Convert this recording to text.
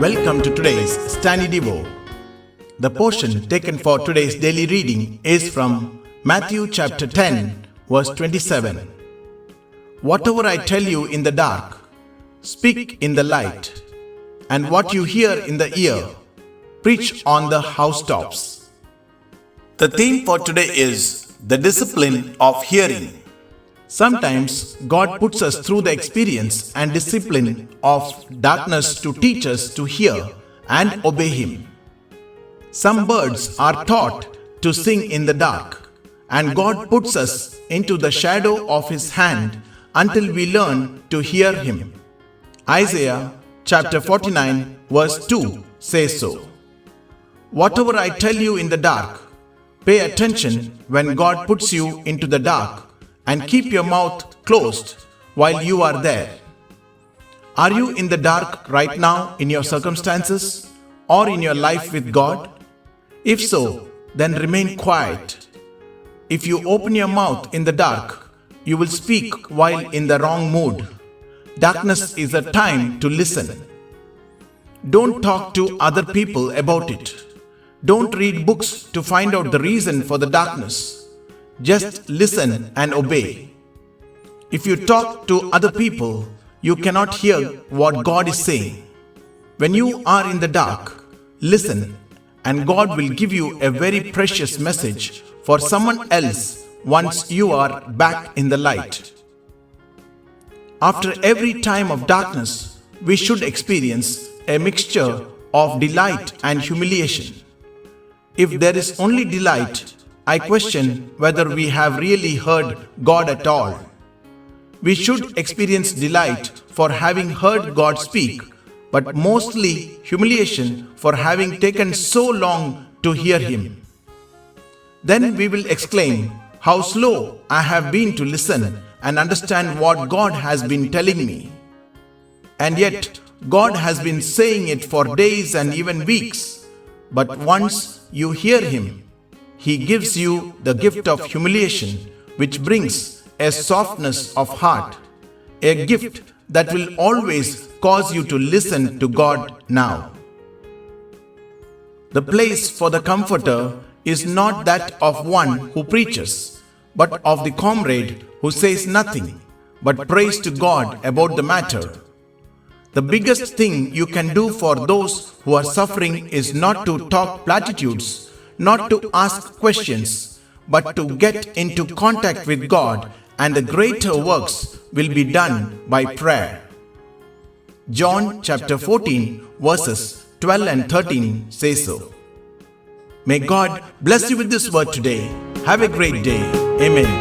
Welcome to today's StannieDevo. The portion taken for today's daily reading is from Matthew chapter 10, verse 27. Whatever I tell you in the dark, speak in the light, and what you hear in the ear, preach on the housetops. The theme for today is the discipline of hearing. Sometimes God puts us through the experience and discipline of darkness to teach us to hear and obey Him. Some birds are taught to sing in the dark, and God puts us into the shadow of His hand until we learn to hear Him. Isaiah chapter 49 verse 2 says so. Whatever I tell you in the dark, pay attention when God puts you into the dark, and keep your mouth closed while you are there. Are you in the dark right now in your circumstances or in your life with God? If so, then remain quiet. If you open your mouth in the dark, you will speak while in the wrong mood. Darkness is a time to listen. Don't talk to other people about it. Don't read books to find out the reason for the darkness. Just listen and obey. If you talk to other people, you cannot hear what God is saying. When you are in the dark, listen, and God will give you a very precious message for someone else once you are back in the light. After every time of darkness, we should experience a mixture of delight and humiliation. If there is only delight, I question whether we have really heard God at all. We should experience delight for having heard God speak, but mostly humiliation for having taken so long to hear Him. Then we will exclaim, "How slow I have been to listen and understand what God has been telling me." And yet, God has been saying it for days and even weeks. But once you hear Him, He gives you the gift of humiliation, which brings a softness of heart, a gift that will always cause you to listen to God now. The place for the Comforter is not that of one who preaches, but of the comrade who says nothing, but prays to God about the matter. The biggest thing you can do for those who are suffering is not to talk platitudes, not to ask questions, but to get into contact with God, and the greater works will be done by prayer. John chapter 14 verses 12 and 13 say so. May God bless you with this word today. Have a great day. Amen.